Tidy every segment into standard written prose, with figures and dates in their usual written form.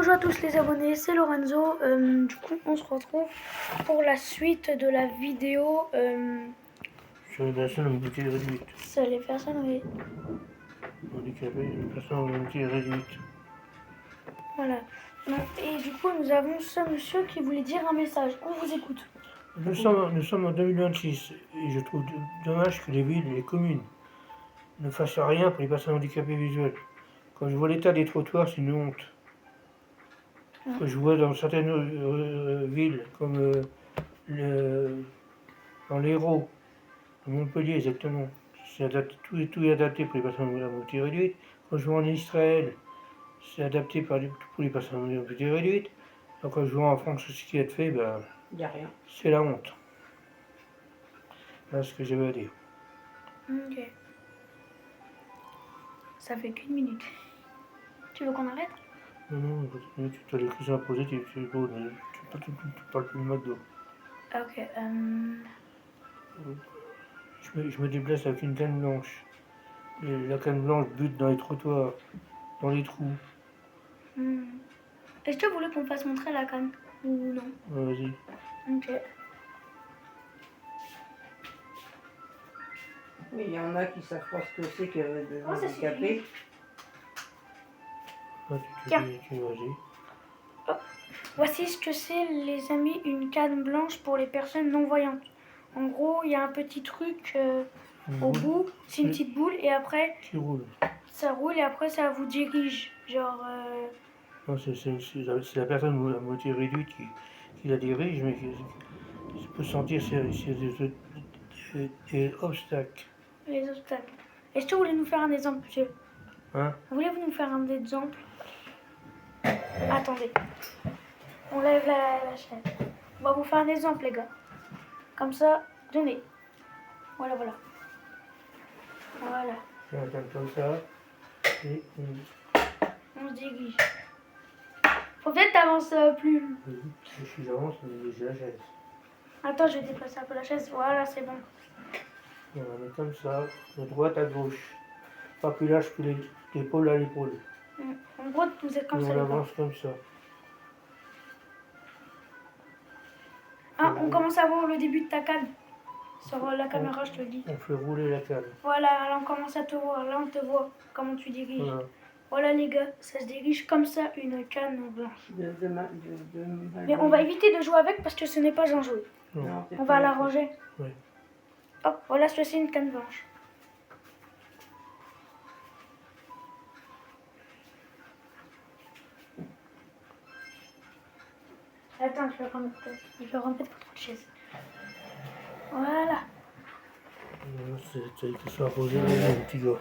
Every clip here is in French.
Bonjour à tous les abonnés, c'est Lorenzo. Du coup, on se retrouve pour la suite de la vidéo Sur les personnes à mobilité réduite. sur les personnes Handicapées, les personnes à mobilité réduite. Voilà. Et du coup, nous avons ce monsieur qui voulait dire un message. On vous écoute. Nous sommes en 2026 et je trouve dommage que les villes et les communes ne fassent rien pour les personnes handicapées visuelles. Quand je vois l'état des trottoirs, c'est une honte. Quand je vois dans certaines villes, comme dans l'Hérault, à Montpellier exactement, tout est adapté pour les personnes à mobilité réduite. Quand je vois en Israël, c'est adapté pour les personnes à mobilité réduite. Donc quand je vois en France ce qui est fait, ben, Il n'y a rien. c'est la honte. Voilà ce que j'avais à dire. Ok. Ça fait qu'une minute. Tu veux qu'on arrête? Non, continue, tu as les questions à poser, tu parles plus de McDo. Ok. Je me déplace avec une canne blanche. La canne blanche bute dans les trottoirs, dans les trous. Est-ce que tu voulais qu'on fasse montrer la canne ou non? Vas-y. Ok. Oui, il y en a qui savent pas ce que c'est que des Oh, ça handicapés. Ah, Tiens. Vas-y. Voici ce que c'est, les amis, une canne blanche pour les personnes non-voyantes. En gros, il y a un petit truc au bout, c'est une petite boule, et après, Qui roule. ça roule, et après, ça vous dirige. Genre, Non, c'est la personne à moitié réduite qui la dirige, mais qui peut sentir s'il y a des obstacles. les obstacles. Est-ce que vous voulez nous faire un exemple, monsieur? Hein? Voulez-vous nous faire un exemple? Attendez. On lève la chaîne. On va vous faire un exemple, les gars. Comme ça, donnez. Voilà, voilà. Voilà. C'est un canne comme ça. Et On se dirige. Faut peut-être t'avancer plus. si j'avance, j'ai la chaise. Attends, je vais déplacer un peu la chaise. Voilà, c'est bon. Voilà, mais comme ça, de droite à gauche. Pas plus lâche que l'épaule à l'épaule. En gros, vous êtes comme Et ça, on les gars. avance comme ça. Ah, on commence à voir le début de ta canne. Sur la caméra, je te le dis. On fait rouler la canne. Voilà, là, on commence à te voir. Là, on te voit comment tu diriges. Voilà. Voilà, les gars, ça se dirige comme ça, une canne blanche. De Mais on va éviter de jouer avec parce que ce n'est pas un jeu. Non, c'est On pas va la un- ranger. Oui. Hop, voilà, ceci une canne blanche. Attends, je vais remettre votre chaise. Voilà. C'est une question à poser, mon petit gars.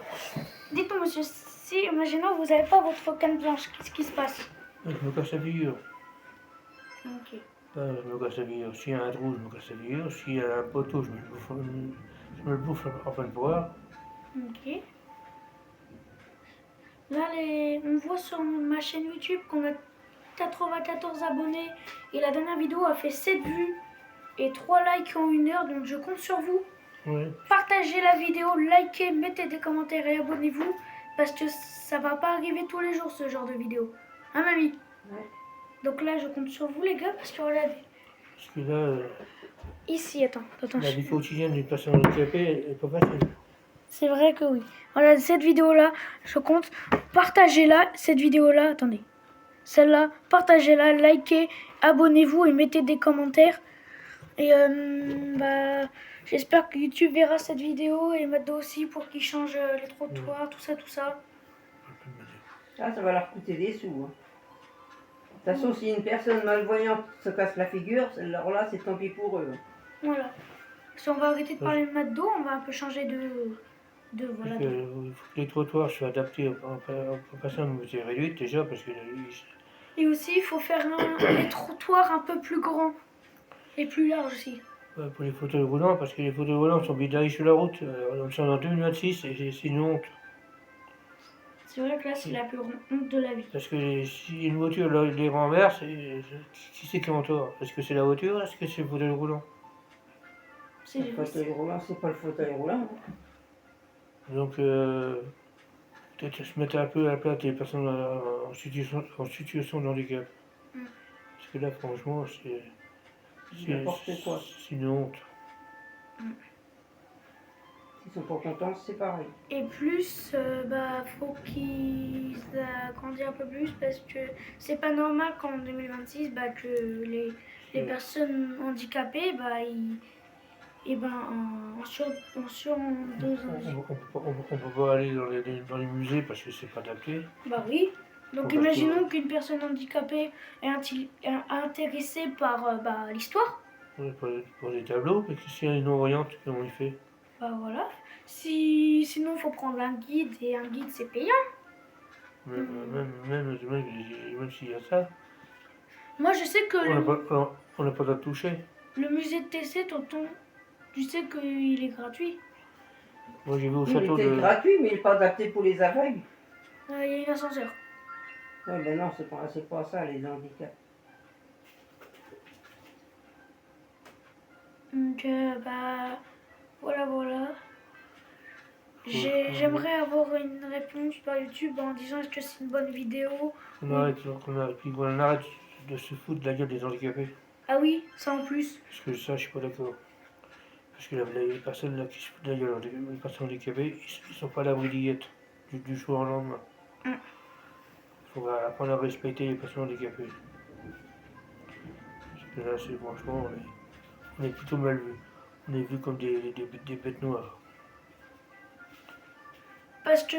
Dites-moi, monsieur, si, imaginons, vous n'avez pas votre canne blanche, qu'est-ce qui se passe? Je me casse la figure. Ok. Je me casse la figure. S'il y a un trou, je me casse la figure. S'il y a un poteau, je me le bouffe en pleine poire. Ok. Là, on voit sur ma chaîne YouTube qu'on a 94 abonnés et la dernière vidéo a fait 7 vues et 3 likes en 1 heure, donc je compte sur vous. Oui. Partagez la vidéo, likez, mettez des commentaires et abonnez-vous parce que ça va pas arriver tous les jours ce genre de vidéo. Hein, mamie? Ouais. Donc là, je compte sur vous, les gars, parce que regardez. Parce que là, Ici, attends. la vie quotidienne d'une personne handicapée n'est pas facile. C'est vrai que oui. Voilà, cette vidéo-là, je compte. Partagez-la, cette vidéo-là. Attendez. Celle-là, partagez-la, likez, abonnez-vous et mettez des commentaires. Et j'espère que YouTube verra cette vidéo et Mado aussi pour qu'il change les trottoirs, tout ça, tout ça. Ah, ça va leur coûter des sous. Hein. De toute façon, si une personne malvoyante se casse la figure, alors là, c'est tant pis pour eux. Voilà. Si on va arrêter de parler de Mado, on va un peu changer voilà. Il faut que les trottoirs soient adaptés aux personnes à mobilité réduite déjà, parce que Et aussi, il faut faire les trottoirs un peu plus grands et plus larges aussi. pour les fauteuils roulants, parce que les fauteuils roulants sont bidés sur la route. Nous sommes en 2026 et c'est une honte. C'est vrai que là, c'est la plus grande honte de la vie. Parce que si une voiture les renverse, qui c'est qui est en tort? Est-ce que c'est la voiture? Est-ce que c'est le fauteuil roulant? C'est Le fauteuil roulant, c'est pas le fauteuil roulant. Donc, peut-être se mettre un peu à la place des personnes en situation de handicap. Parce que là, franchement, N'importe quoi. c'est une honte. S'ils sont pas contents, c'est pareil. Et plus, faut qu'ils grandissent un peu plus parce que c'est pas normal qu'en 2026, que les personnes handicapées, On peut pas aller dans les musées parce que c'est pas adapté. Bah oui. Donc Parce imaginons qu'une personne handicapée est intéressée par l'histoire. Pour des tableaux, mais si elle est non-voyante, comment il fait? Bah voilà. Sinon, faut prendre un guide et un guide c'est payant. Même s'il y a ça, Moi je sais que on n'a pas de toucher. le musée de TC, tonton, tu sais qu'il est gratuit. Moi j'ai vu au Il château était de. gratuit, mais il n'est pas adapté pour les aveugles. Il y a un ascenseur. Ouais, ben non, c'est pas ça, les handicaps. Donc voilà. J'aimerais avoir une réponse par YouTube en disant est-ce que c'est une bonne vidéo. On arrête de se foutre de la gueule des handicapés. Ah oui, ça en plus. Parce que ça, je suis pas d'accord. Parce que les personnes là qui se foutent de la gueule, les personnes handicapées, ils sont pas à l'abri d'y du jour au lendemain. Il faut apprendre à respecter les personnes handicapées. Parce que là, c'est franchement, on est plutôt mal vus. On est vus comme des bêtes noires. Parce que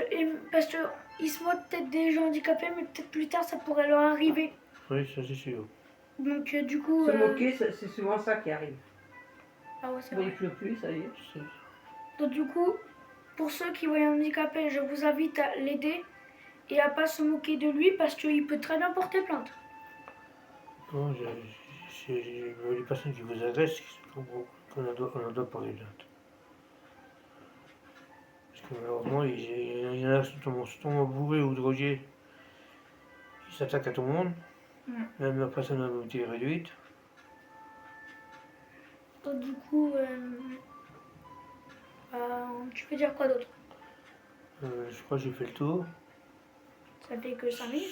ils se moquent peut-être des gens handicapés, mais peut-être plus tard ça pourrait leur arriver. Oui, ça c'est sûr. Donc du coup. Se moquer, c'est souvent ça qui arrive. Ah ouais, c'est Bon, vrai. il pleut plus, ça y est. Donc du coup, pour ceux qui voient un handicapé, je vous invite à l'aider et à pas se moquer de lui parce qu'il peut très bien porter plainte. Non, les personnes qui vous agressent, on en doit parler plainte. Parce que malheureusement, il y en a qui sont bourrés ou drogués. Ils s'attaquent à tout le monde. Même la personne à mobilité réduite. Donc du coup, tu peux dire quoi d'autre? Je crois que j'ai fait le tour. Ça fait que 5 minutes.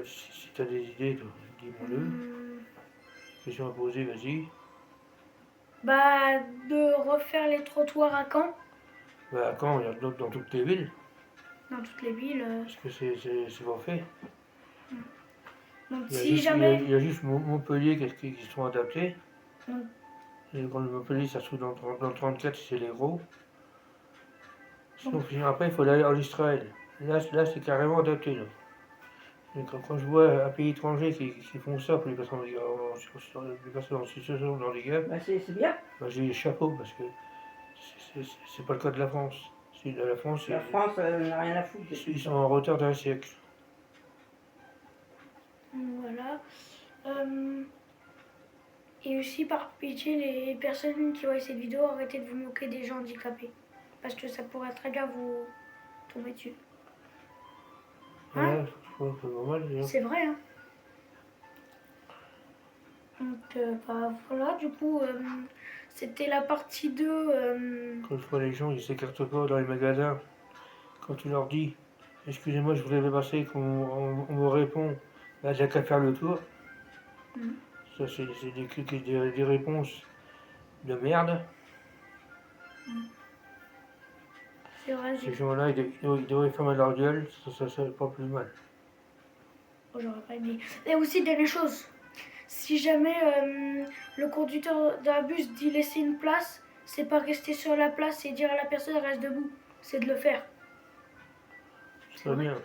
Si t'as des idées, dis-moi-le. Question à poser, vas-y. De refaire les trottoirs à Caen. À Caen, il y a d'autres dans toutes les villes. Dans toutes les villes. Parce que c'est pas fait. Donc Il si jamais. Il y a juste Montpellier qui sont adaptés. Mm. Et quand le Montpellier, ça se trouve dans le 34, c'est les gros. Sinon, après, il faut aller en Israël. Là c'est carrément adapté. Là. Et quand je vois un pays étranger qui font ça pour les personnes en situation de handicap, C'est bien. J'ai les chapeaux parce que c'est pas le cas de la France. La France, La France n'a rien à foutre. Ils sont en retard d'un siècle. Voilà. Et aussi, par pitié, les personnes qui voient cette vidéo, arrêtez de vous moquer des gens handicapés. Parce que ça pourrait très bien vous tomber dessus. Hein? Ouais, c'est normal. C'est vrai, hein. Donc, voilà, du coup, c'était la partie 2. Quand je vois les gens, ils s'écartent pas dans les magasins. Quand tu leur dis, excusez-moi, je voulais passer, qu'on me répond, là, j'ai qu'à faire le tour. Ça, c'est des réponses de merde. C'est vrai. Ces gens-là, ils devraient fermer leur gueule, ça serait pas plus mal. Oh, j'aurais pas aimé. Et aussi, dernière chose. Si jamais le conducteur d'un bus dit laisser une place, c'est pas rester sur la place et dire à la personne reste debout. C'est de le faire. C'est pas bien.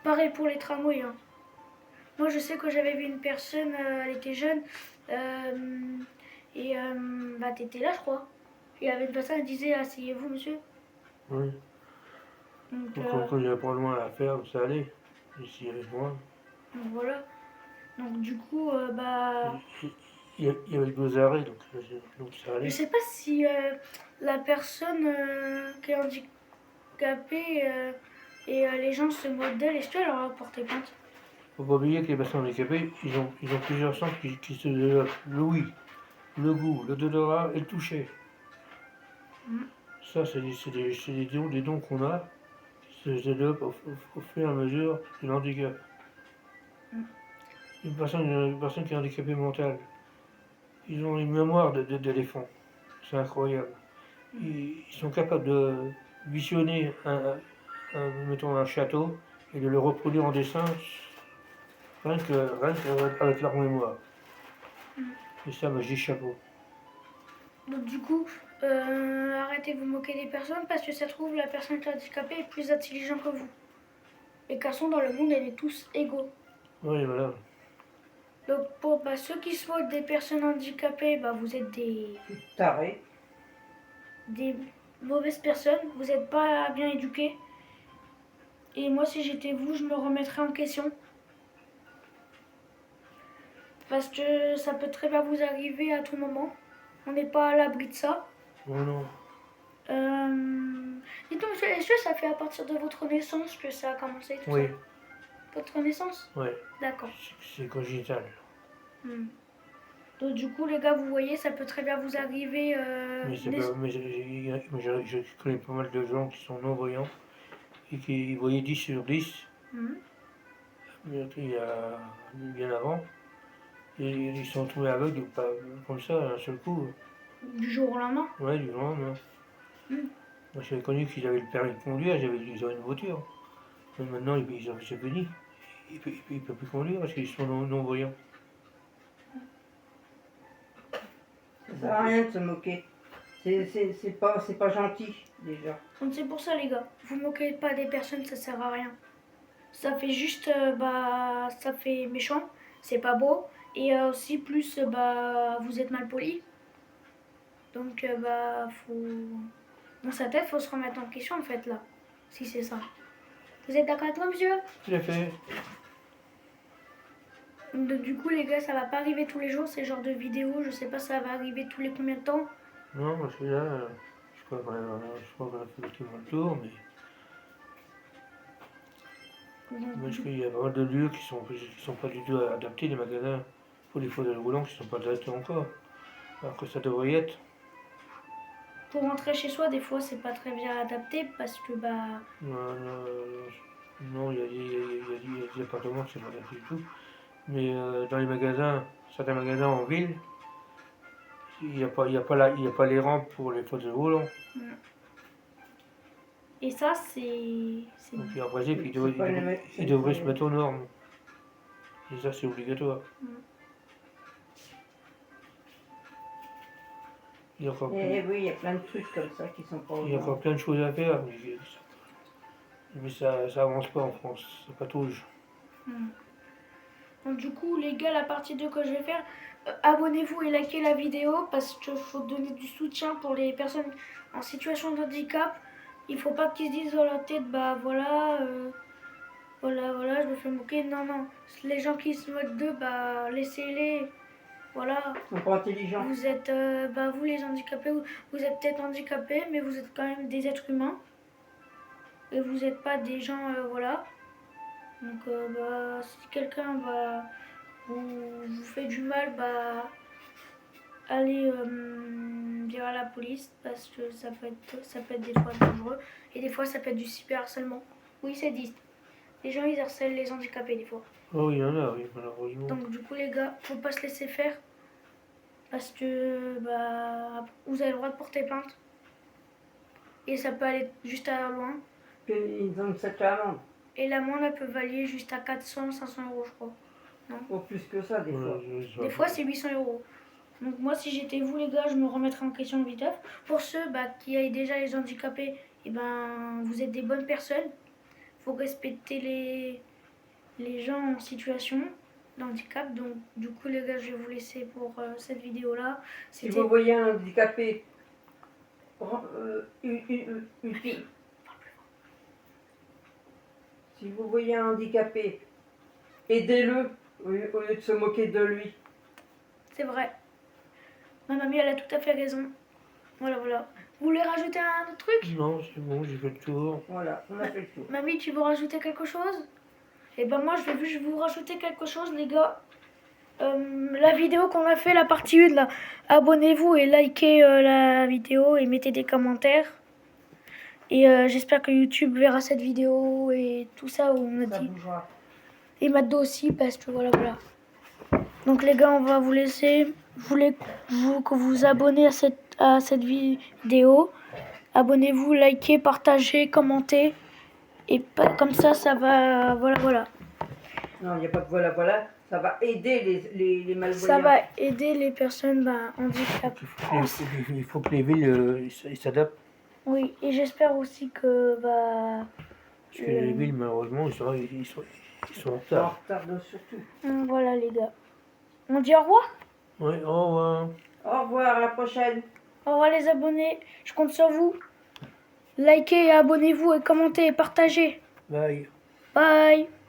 Pareil pour les tramways. Hein. Moi, je sais que j'avais vu une personne, elle était jeune, et t'étais là, je crois. Il y avait une personne, elle disait asseyez-vous, monsieur. Oui. Donc, quand il n'y a pas loin à faire, ça allait. Ici, il y avait loin. Donc voilà. Donc du coup, Il y avait 2 arrêts, donc ça allait. je sais pas si la personne qui est handicapée et les gens se moquent d'elle, est-ce qu'elle aura porté plainte? Faut pas oublier que les personnes handicapées, ils ont plusieurs sens qui se développent. Le oui, le goût, le l'odorat et le toucher. Ça, c'est des dons qu'on a, se développe au fur et à mesure de l'handicap. Une personne qui est handicapée mentale, ils ont une mémoire d'éléphant. C'est incroyable. Ils sont capables de visionner mettons un château et de le reproduire en dessin rien qu'avec leur mémoire. Et ça, je dis chapeau. Donc du coup, arrêtez de vous moquer des personnes parce que ça se trouve la personne qui est handicapée est plus intelligente que vous. Les garçons dans le monde, elle est tous égaux. Oui, voilà. Donc pour ceux qui se moquent des personnes handicapées, vous êtes Taré. des mauvaises personnes, vous n'êtes pas bien éduqués. Et moi, si j'étais vous, je me remettrais en question. Parce que ça peut très bien vous arriver à tout moment. On n'est pas à l'abri de ça. Oh non. Dites-donc, est-ce que ça fait à partir de votre naissance que ça a commencé tout Oui. ça? Votre naissance? Oui. D'accord. C'est congénital. Donc du coup, les gars, vous voyez, ça peut très bien vous arriver. Mais je connais pas mal de gens qui sont non-voyants et qui voyaient 10 sur 10 il y a bien avant. Et ils se sont retrouvés aveugles comme ça, d'un seul coup. Du jour au lendemain? Ouais, du jour au lendemain. Moi, j'avais connu qu'ils avaient le permis de conduire, ils avaient une voiture. Mais maintenant, c'est fini. Ils ne peuvent plus conduire parce qu'ils sont non-voyants. Ça sert à rien de se moquer. C'est pas gentil, déjà. Donc c'est pour ça, les gars. Vous moquez pas des personnes, ça sert à rien. Ça fait juste, ça fait méchant. C'est pas beau. Et aussi, plus, vous êtes mal poli. Donc, faut. Dans sa tête, faut se remettre en question, en fait, là. Si c'est ça. Vous êtes d'accord avec moi, monsieur? Tout à fait. Donc, du coup, les gars, ça va pas arriver tous les jours, ces genres de vidéos. Je sais pas, ça va arriver tous les combien de temps? Non, parce que là, je crois qu'on a fait le tour, mais. Parce qu'il y a pas mal de lieux qui sont pas du tout adaptés, les magasins pour les fauteuils roulants qui sont pas adaptés encore. Alors que ça devrait y être. Pour rentrer chez soi, des fois, c'est pas très bien adapté parce que, Non, il y a des appartements qui sont pas adaptés du tout. Mais dans les magasins, certains magasins en ville, il n'y a pas les rampes pour les fauteuils roulants. Et ça, c'est. Donc en principe, ils devraient se mettre aux normes. Et ça, c'est obligatoire. Il y a encore oui, il y a plein de trucs comme ça qui sont pas. Il y a encore plein de choses à faire, mais ça avance pas en France, ça patauge. Donc du coup, les gars, la partie 2 que je vais faire, abonnez-vous et likez la vidéo parce qu'il faut donner du soutien pour les personnes en situation de handicap. Il faut pas qu'ils se disent dans leur tête, voilà, je me fais moquer. Non. Les gens qui se moquent d'eux, laissez-les. Voilà. Ils sont pas intelligents. Vous êtes, vous les handicapés, vous êtes peut-être handicapés, mais vous êtes quand même des êtres humains. Et vous n'êtes pas des gens, voilà. Donc, si quelqu'un vous fait du mal, allez dire à la police parce que ça peut être des fois dangereux. Et des fois, ça peut être du cyberharcèlement. Oui, c'est dit. Les gens, ils harcèlent les handicapés des fois. Oh, il y en a, oui, malheureusement. Donc, du coup, les gars, faut pas se laisser faire. Parce que vous avez le droit de porter plainte. Et ça peut aller juste à loin. Ils ont cette amende. Et l'amende, elle peut valier juste à 400, 500 euros, je crois. Non. Ou plus que ça, des fois. Des fois, c'est 800 euros. Donc moi, si j'étais vous, les gars, je me remettrais en question vite. Pour ceux qui aient déjà les handicapés, vous êtes des bonnes personnes. Il faut respecter les gens en situation de handicap. Donc du coup, les gars, je vais vous laisser pour cette vidéo-là. Si vous voyez un handicapé, si vous voyez un handicapé, aidez-le au lieu de se moquer de lui. C'est vrai. Ma mamie, elle a tout à fait raison. Voilà. Vous voulez rajouter un autre truc? Non, c'est bon, j'ai fait le tour. Voilà, on a fait le tour. Mamie, tu veux rajouter quelque chose? Et moi, je vais vous rajouter quelque chose, les gars. La vidéo qu'on a fait, la partie 1, là, abonnez-vous et likez la vidéo et mettez des commentaires. Et j'espère que YouTube verra cette vidéo et tout ça, où on a Ça dit. bougera. Et Mado aussi, parce que voilà. Donc les gars, on va vous laisser. Je voulais que vous vous abonnez à cette vidéo. Abonnez-vous, likez, partagez, commentez. Et comme ça va. Voilà. Non, il n'y a pas de voilà. Ça va aider les malvoyants. Ça va aider les personnes handicapées. Il faut que les villes ils s'adaptent. Oui, et j'espère aussi que Parce que les villes, malheureusement, ils sont en Ils sont en retard. retard surtout. Voilà les gars. On dit au revoir. Oui, au revoir. Au revoir, à la prochaine. Au revoir les abonnés. Je compte sur vous. Likez, abonnez-vous et commentez et partagez. Bye. Bye.